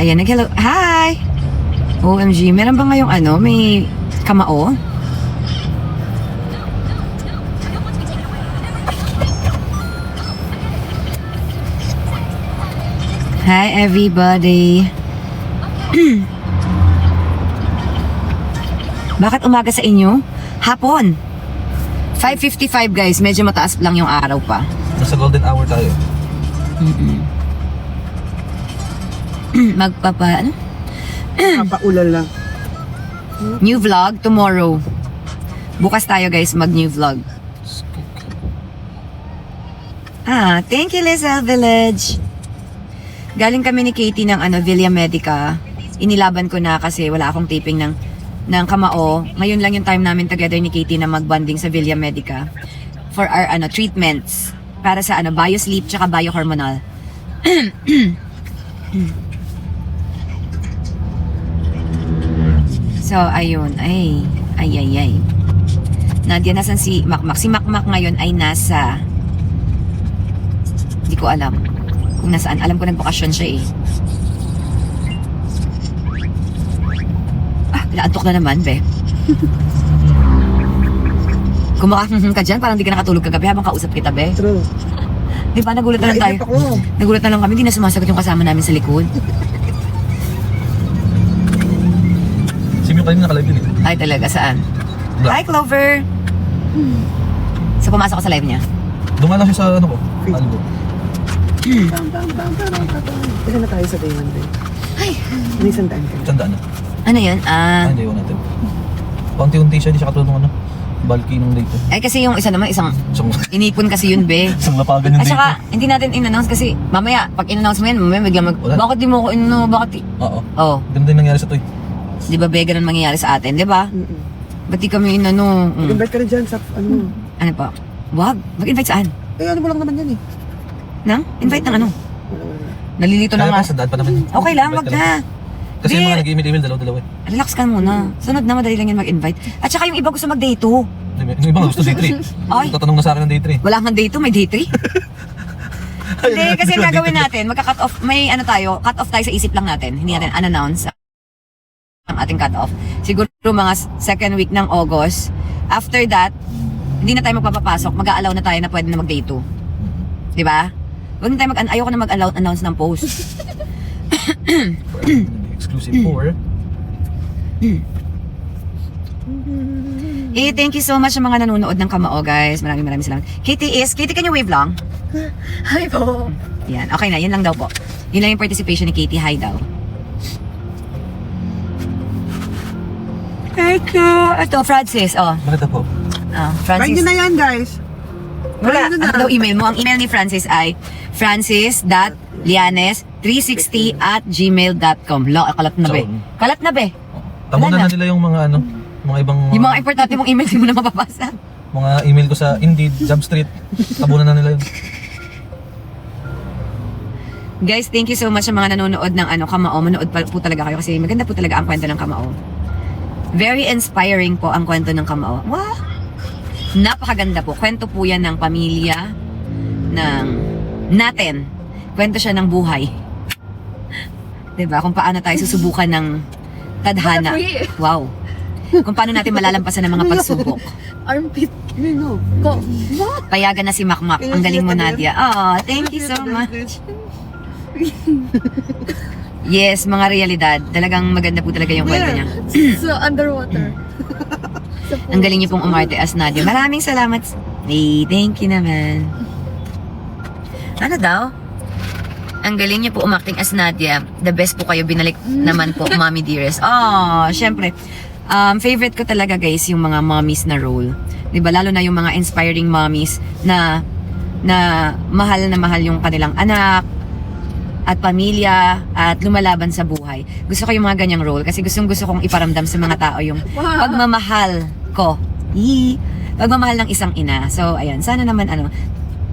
ayan, nag-hello. Hi! OMG, meron ba ngayong ano, may kamao? Hi everybody! Bakit umaga sa inyo? Hapon! 5:55 guys, medyo mataas lang yung araw pa. Nasa golden hour tayo. Ano? Papaulan lang. New vlog tomorrow. Bukas tayo guys mag new vlog. Thank you Lizelle Village. Galing kami ni Katie ng Villa Medica. Inilaban ko na kasi wala akong taping ng kamao. Ngayon lang yung time namin together ni Katie na magbonding sa Villa Medica for our treatments para sa biosleep tsaka biohormonal. So, ayun. Ay. Nadia, nasan si Makmak? Si Makmak ngayon ay nasa... Hindi ko alam kung nasaan. Alam ko nagbakasyon siya eh. Inaantok na naman, be. Kumakahang ka dyan, parang hindi ka nakatulog kagabi habang kausap kita, be. True. Di ba, nagulat na lang tayo. Nagulat na lang kami, hindi na sumasagot yung kasama namin sa likod. Sim yung kanina nakalive yun eh. Ay, talaga, saan? Black. Hi, Clover! So, pumasok ko sa live niya. Dumala siya sa ano ko, algo. Ilan na tayo sa day 1 day? Ay! May sandaan ka. Sandaan na. Ano yun? Hindi yun natin. Paunti-unti siya, di siya katulad ng bulky nung date. Ay, kasi yung isa naman, isang inipon kasi yun, be. Isang lapagan yung At date. saka, hindi natin in-announce kasi mamaya, pag in-announce mo yan, mamaya biglang Wala. bakit di mo ko in-announce? Bakit di? Oo. Oh, Ganun din nangyari sa Toy. di ba, be, ganun mangyayari sa atin, di ba? Ba't di kami in-ano? Invite ka rin dyan sa ano. Ano pa? Wag, mag-invite saan? Eh ano mo lang naman yan eh. Nang? Invite ng ano? Wala. Nalilito na Kaya nga. pa, sandaan pa naman. Okay lang, Invite wag ka lang. na. Kasi yung Di. mga nag-email dalaw-dalaw eh. Relax ka muna. Sunod na, madali lang yan mag-invite. At saka yung iba gusto mag-day 2. Yung iba nga gusto day 3. Ay. Tatanong na sa akin ng day 3. Wala kang day 2, may day 3. Hindi, kasi ang gagawin natin, magka-cut off, may cut off tayo sa isip lang natin. Hindi natin unannounce ang ating cut off. Siguro mga second week ng August. After that, hindi na tayo magpapapasok, mag-a-allow na tayo na pwede na mag-day 2. Di ba? Huwag na tayo ayoko na mag-announce ng post. Exclusive for. Thank you so much sa mga nanonood ng Kamao, guys. Maraming salamat. Katie, can you wave lang? Hi po. Yan, okay na, yun lang daw po. Yun lang yung participation ni Katie, hi daw. Thank you. Ito, Francis, Bakit po? Try Francis. nyo na yan guys. Wala, Try nyo na. ano daw email mo? Ang email ni Francis ay francis.lianes360@gmail.com. Kalat na be. Kalat na be. Tamunan Wala na nila yung mga mga ibang Yung mga importante mong email, hindi mo na mapapasa. mga email ko sa Indeed, Jump Street. Tabunan na nila yun. Guys, thank you so much sa mga nanonood ng Kamao. Manood po talaga kayo kasi maganda po talaga ang kwento ng Kamao. Very inspiring po ang kwento ng Kamao. Wow! Napakaganda po. Kwento po yan ng pamilya, natin. Kwento siya ng buhay. 'Di ba? Kung paano tayo susubukan ng tadhana. Wow. Kung paano natin malalampasan ang mga pagsubok. Armpit. No. Ko. Payagan na si Makmak. Ang galing mo, Nadia. Oh, thank you so much. Yes, mga realidad. Talagang maganda po talaga yung kwento niya. So, underwater. Ang galing niyo pong umarte as Nadia. Maraming salamat. Hey, thank you naman. Ano daw? Ang galing niyo po umakting as Nadia. The best po kayo. Binalik naman po, Mommy Dearest. Oh, syempre. Favorite ko talaga guys yung mga mommies na role. 'Di ba? Lalo na yung mga inspiring mommies na mahal na mahal yung kanilang anak at pamilya at lumalaban sa buhay. Gusto ko yung mga ganyang role kasi gusto kong iparamdam sa mga tao yung pagmamahal ko. Pagmamahal ng isang ina. So, ayan. Sana naman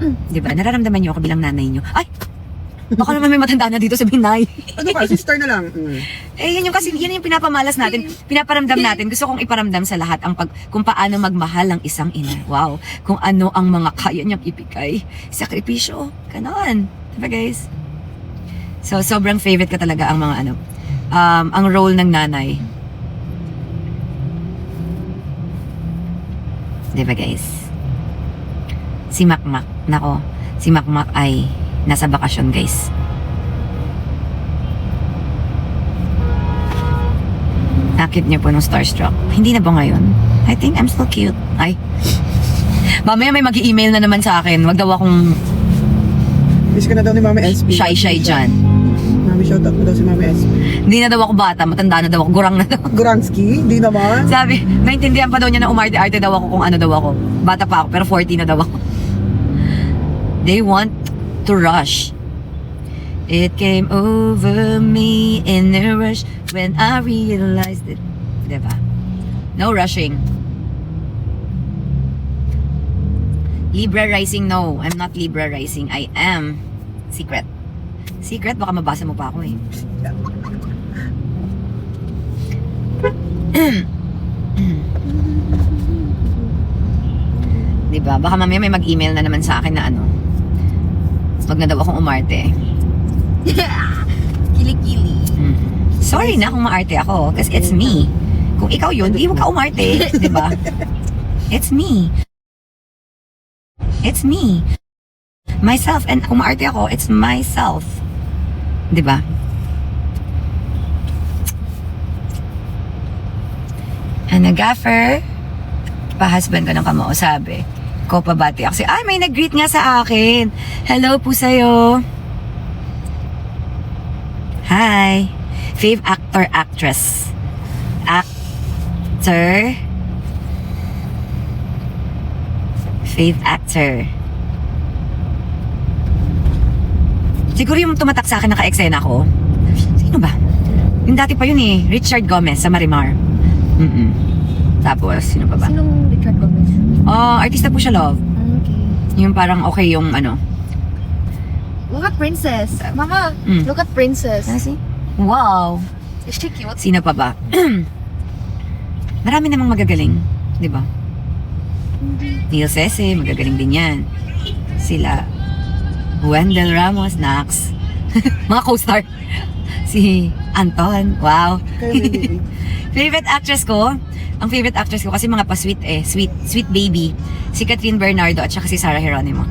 'di ba? Nararamdaman niyo ako bilang nanay niyo. Ay! Baka naman may matanda na dito sa Binay. Ano ka? Sister na lang. Yun yung pinapamalas natin, pinaparamdam natin. Gusto kong iparamdam sa lahat kung paano magmahal ng isang ina. Wow. Kung ano ang mga kaya niyang ibigay. Sakripisyo. Ganon. Diba guys? So, sobrang favorite ko talaga ang mga ano, ang role ng nanay. Diba guys? Si Makmak, nako, si Makmak ay nasa bakasyon guys. Nakit niyo po nung starstruck. Hindi na ba ngayon? I think I'm still cute. Ay. Mamaya may mag-i-email na naman sa akin. Wag daw akong Miss ka na daw ni Mami SP. shy-shy dyan. Mami, shoutout mo daw si Mami SP. Hindi na daw ako bata, matanda na daw ako, gurang na daw. Goransky? Di naman. Sabi, naintindihan pa daw niya na umarte-arte daw ako kung ano daw ako. Bata pa ako, pero 40 na daw ako. They want to rush. It came over me in a rush when I realized it. Diba? No rushing. Libra rising, no. I'm not Libra rising. I am secret. Secret? Baka mabasa mo pa ako eh. Diba? Baka mamaya may mag-email na naman sa akin na ano. Wag na daw akong umarte. Kili-kili. Sorry na kung maarte ako. Kasi it's me. Kung ikaw yun, di mo ka umarte. Diba? It's me. It's me. Myself. And kung maarte ako, it's myself. Diba? And a gaffer, pa-husband ko ng kamao, sabi, ko pabati ako. Ay, may nag-greet nga sa akin. Hello po sa'yo. Hi. Fave actor, actress. Actor. Fave actor. Siguro yung tumatak sa akin naka-eksena ko. Sino ba? Yung dati pa yun eh. Richard Gomez sa Marimar. Tapos, sino pa ba? Sinong Richard Gomez? Artista po siya, love. Okay. Yung parang okay yung ano. Look at Princess. Mama, look at Princess. Ano si? Wow. Is she cute? Sino pa ba? Marami namang magagaling. Di ba? Neil Sese, magagaling din yan. Sila. Wendell Ramos, Nax. Mga co-star. Si Anton. Wow. Kaya baby. Favorite actress ko? Ang favorite actress ko kasi mga pa-sweet eh. Sweet baby. Si Catherine Bernardo at saka si Sarah Geronimo.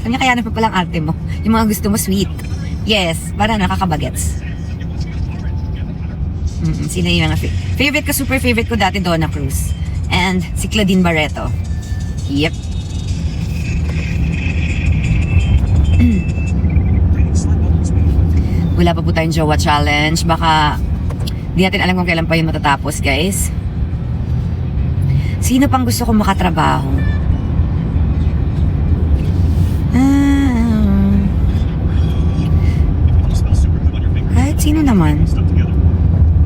Sabi niya, kaya na pa palang arte mo. Yung mga gusto mo sweet. Yes, para nakakabagets. Sila yung mga favorite ko, super favorite ko dati, Donna Cruz. And si Claudine Barreto. Yep. Wala pa po tayong Jowa Challenge. Baka di natin alam kung kailan pa yun matatapos, guys. Sino pang gusto kong makatrabaho? Kahit sino naman.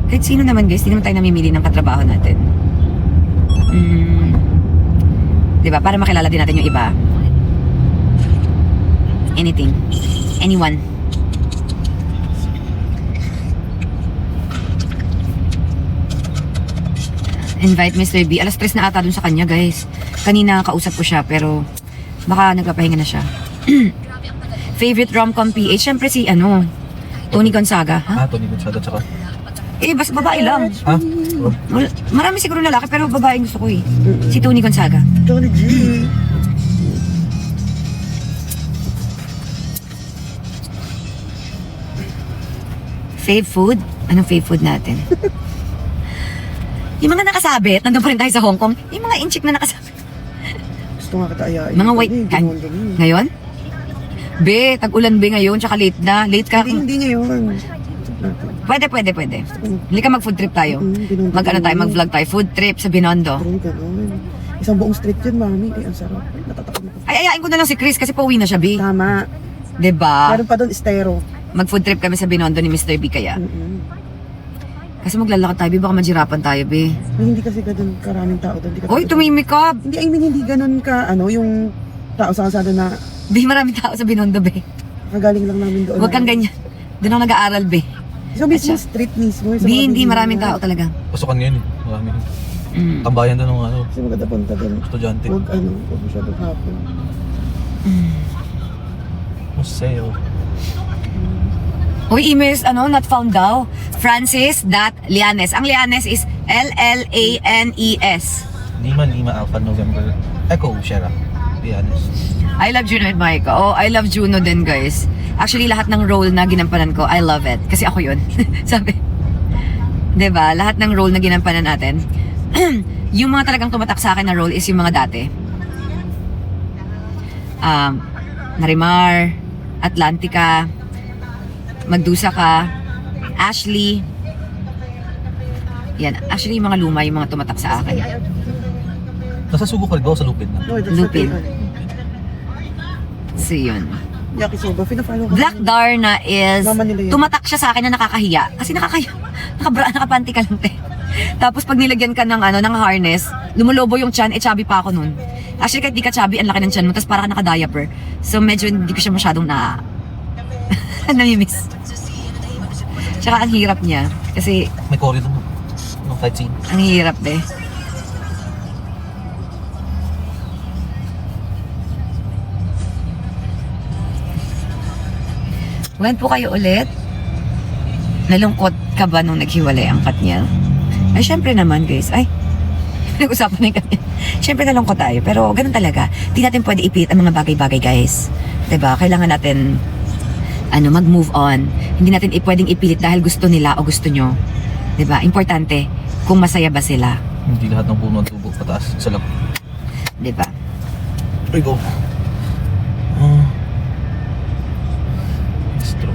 Kahit sino naman, guys. Di naman tayo namimili ng katrabaho natin. Diba? Para makilala din natin yung iba. Anything. Anyone. Invite Mr. B. Alas 3 na ata dun sa kanya, guys. Kanina kausap ko siya, pero baka nagpapahinga na siya. Favorite rom-com PH? Siyempre si, Tony Gonzaga. Ha? Tony Gonzaga, tsaka. Basta babae lang. Ha? Marami siguro lalaki, pero babae gusto ko eh. Si Tony Gonzaga. Tony G. Fave food? Anong fave food natin? Yung mga nakasabit, nandun pa rin tayo sa Hong Kong. Yung mga inchik na nakasabit. Gusto nga kita ayain. Mga white kan. Ngayon? Be, tag-ulan be ngayon, tsaka late na. Late ka. Hindi ngayon. Pwede. Halika mag-food trip tayo. Mag-vlog tayo. Food trip sa Binondo. True, ganun. Isang buong street yun, mami. Ang sarap. Natatakot na ko. Ay, ayain ko na lang si Chris kasi pauwi na siya, be. Tama. Diba? Meron pa doon, estero. Mag-food trip kami sa Binondo ni Mr. B kaya. Kasi maglalakad tayo, be. Baka majirapan tayo, be. Hindi kasi ganun karaming tao doon. Oy, tumimik ka. Hindi, I mean, hindi ganun ka, yung tao sa kalsada na Be, maraming tao sa Binondo, be. kagaling lang namin doon. Huwag kang ganyan. Doon ako nag-aaral, be. So, mismo street mismo. sa Be, mga hindi building maraming na- tao talaga. Pasukan ngayon eh. Marami. Mm. Tambayan doon ng Kasi maganda punta doon. estudyante. Huwag masyadong hapon. Museo. Uy, emails, not found daw. Francis.Lianes. Ang Lianes is L-L-A-N-E-S. Lima Alpha November Echo Sierra. Be honest. I love Juno and Micah. Oh, I love Juno din, guys. Actually, lahat ng role na ginampanan ko, I love it. Kasi ako yun. Sabi. 'Di ba? Lahat ng role na ginampanan natin. Yung mga talagang tumatak sa akin na role is yung mga dati. Marimar, Atlantica, Magdusa ka, Ashley. Yan. Actually, yung mga luma, yung mga tumatak sa akin. Nasa Sugo ka rin ba o sa Lupin na? No, that's Lupin. okay. So, yun. Yakisoba, pina-follow ko. Black Darna is, Mama nila yun. tumatak siya sa akin na nakakahiya. Kasi nakakahiya. Nakapanty ka lang, te. Tapos pag nilagyan ka ng, ng harness, lumulobo yung tiyan, chubby pa ako nun. Actually, kahit di ka chubby, ang laki ng tiyan mo, tapos parang ka naka-diaper. So, medyo hindi ko siya masyadong namimiss. Tsaka ang hirap niya. Kasi, May corridor mo. No fight scene. ang hirap, eh. When po kayo ulit? Nalungkot ka ba nung naghiwalay ang Katniel? Ay, syempre naman, guys. Ay, nag-usapan na yung Katniel. Syempre nalungkot tayo, pero ganun talaga. Di natin pwede ipilit ang mga bagay-bagay, guys. 'Di ba? Kailangan natin mag-move on. Hindi natin pwedeng ipilit dahil gusto nila o gusto nyo. 'Di ba? Importante kung masaya ba sila. Hindi lahat ng puno at tubo pataas sa lap. 'Di ba? There you go. It's true.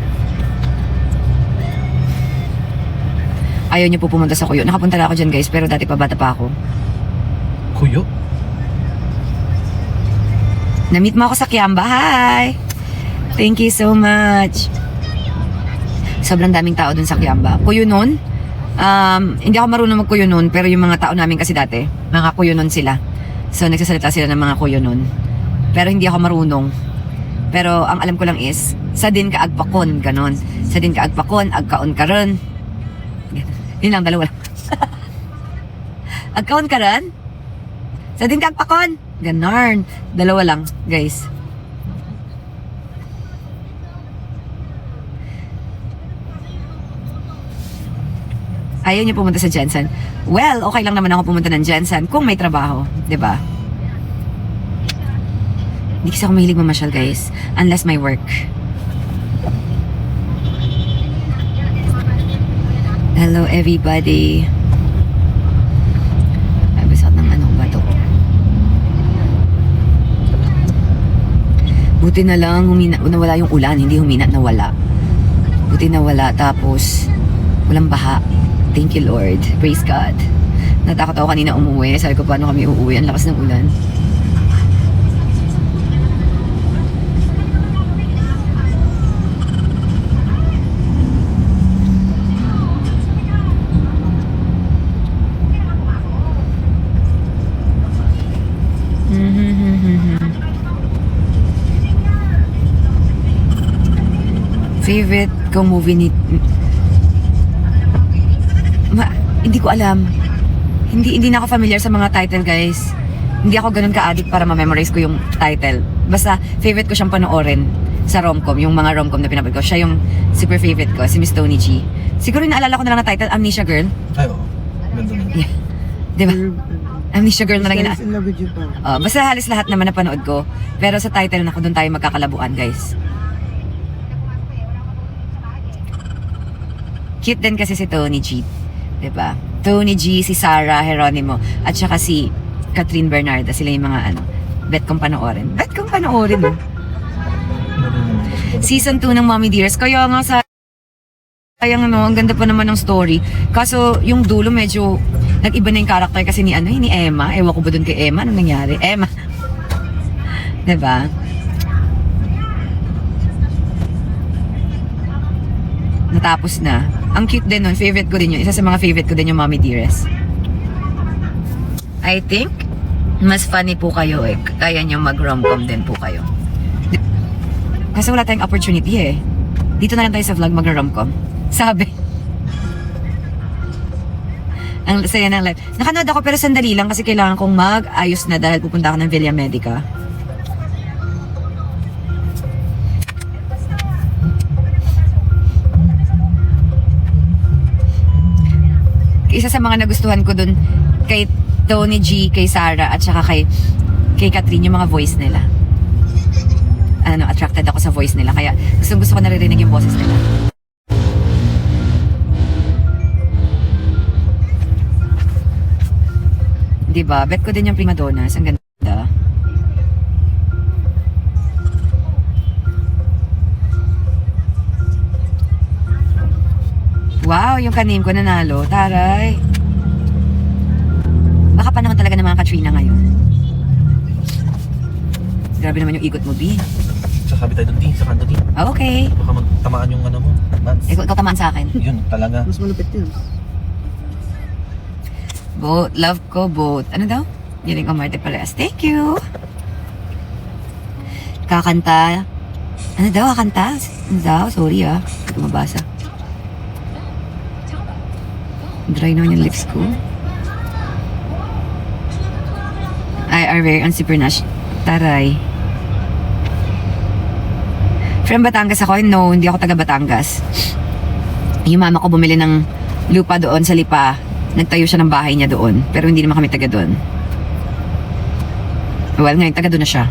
Ayaw niyo po pumunta sa Kuyo. Nakapunta na ako dyan, guys, pero dati pa bata pa ako. Kuyo? Na-meet mo ako sa Kiamba. Hi! Thank you so much. Sobrang daming tao dun sa Kiamba. Kuyo nun, hindi ako marunong magkuyo nun, pero yung mga tao namin kasi dati, mga kuyo nun sila. So, nagsasalita sila ng mga kuyo nun. Pero hindi ako marunong. Pero ang alam ko lang is, sa din ka agpakon, ganon. Sa din ka agpakon, agkaon ka ron. Yun lang, dalawa lang. Agkaon ka ron? Sa din ka agpakon? Ganon. Dalawa lang, guys. Ayaw niyo pumunta sa Jensen. Well, okay lang naman ako pumunta ng Jensen kung may trabaho, 'di ba? Hindi kasi ako mahilig mamasyal, guys, unless may work. Hello everybody. Ay, basat ng bato ko. Buti na lang nawala yung ulan, hindi humina, nawala. Buti nawala, tapos walang baha. Thank you, Lord. Praise God. Natakot ako kanina umuwi. Sabi ko, paano kami uuwi? Ang lakas ng ulan. Favorite kong movie ni... hindi ko alam. Hindi na ako familiar sa mga title, guys. Hindi ako ganun ka-addict para ma-memorize ko yung title. Basta, favorite ko siyang panoorin sa rom-com. Yung mga rom-com na pinapanood ko. Siya yung super favorite ko, si Miss Tony G. Siguro naalala ko na lang na title, Amnesia Girl. Ay, oo. Ganda na. Yeah. Diba? Amnesia Girl na lang Guys, in love with you pa. basta halos lahat naman napanood ko. Pero sa title na ko, doon tayo magkakalabuan, guys. Cute din kasi si Tony G. Diba? Tony G, si Sarah Geronimo, at saka si Catherine Bernarda. Sila yung mga bet kong panoorin. Bet kong panoorin, no? Season 2 ng Mommy Dears. Kaya nga sayang, ang ganda pa naman ng story. Kaso, yung dulo medyo nag-iba na yung character kasi ni Emma. Ewan ko ba dun kay Emma? Anong nangyari? Emma. Diba? Natapos na. Ang cute din nun. Favorite ko din yun. Isa sa mga favorite ko din yung Mommy Dearest. I think, mas funny po kayo eh. Kaya nyo mag-romcom din po kayo. Kasi wala tayong opportunity eh. Dito na lang tayo sa vlog mag-romcom. Sabi. Ang saya ng live. Nakanood ako pero sandali lang kasi kailangan kong mag-ayos na dahil pupunta ako ng Villa Medica. isa sa mga nagustuhan ko dun kay Tony G, kay Sarah, at saka kay Catherine, yung mga voice nila. Attracted ako sa voice nila. Kaya gusto ko naririnig yung boses nila. Diba? Bet ko din yung prima donnas. Ang ganda. Wow, yung kanim ko nanalo. Taray. Baka panahon talaga ng mga Katrina ngayon. Grabe naman yung ikot mo, B. Sasabi tayo doon, di. Sa kanto, di. Okay. Baka magtamaan yung ano mo. Mans. Ikaw tamaan sa akin. Yun, talaga. Mas malupit yun. Boat. Love ko, boat. Ano daw? Yun yung Marte Parehas. Thank you. Kakanta. Ano daw? Kakanta? Ano daw? Sorry hindi ko mabasa. Dry naman yung lips ko. I are very on Super Nash. Taray. From Batangas ako? No, hindi ako taga Batangas. Yung mama ko bumili ng lupa doon sa Lipa. Nagtayo siya ng bahay niya doon. Pero hindi naman kami taga doon. Well, ngayon taga doon na siya.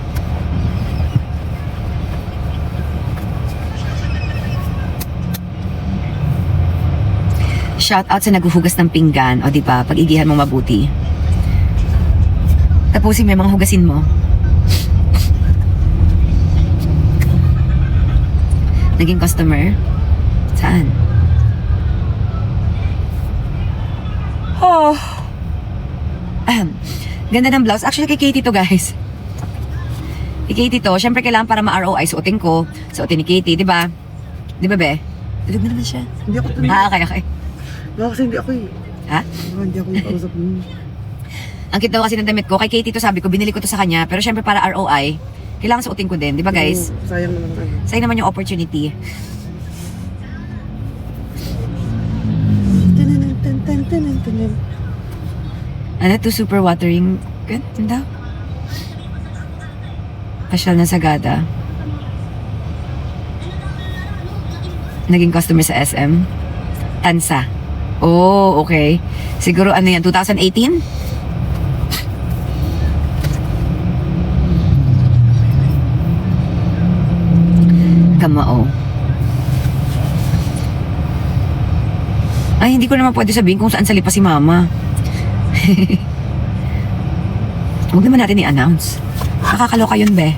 Shout out sa naghuhugas ng pinggan. O diba, pag-igihan mo mabuti. Tapusin mo yung mga hugasin mo. Naging customer? Saan? Oh. Ganda ng blouse. Actually, kay Katie to, guys. Kay Katie to. Siyempre, kailangan para ma-ROI. Suotin ko. Suotin ni Katie, di ba? Di ba, be? Tulog na naman siya. Hindi ako Okay. Kasi hindi ako eh. Ha? Hindi ako makausap mo. Ang cute daw kasi ng damit ko. Kay Katie to, sabi ko, binili ko to sa kanya. Pero siyempre, para ROI, kailangan suotin ko din. Di ba, guys? Sayang naman ano. Sayang naman yung opportunity. Ano to, super watering? Ganda. Pasyal na Sagada. Naging customer sa SM. Tansa. Oh, okay. Siguro ano yan, 2018? Kamao. Ay, hindi ko naman pwede sabihin kung saan sa Lipa si Mama. Huwag naman natin i-announce. Nakakaloka yun, be.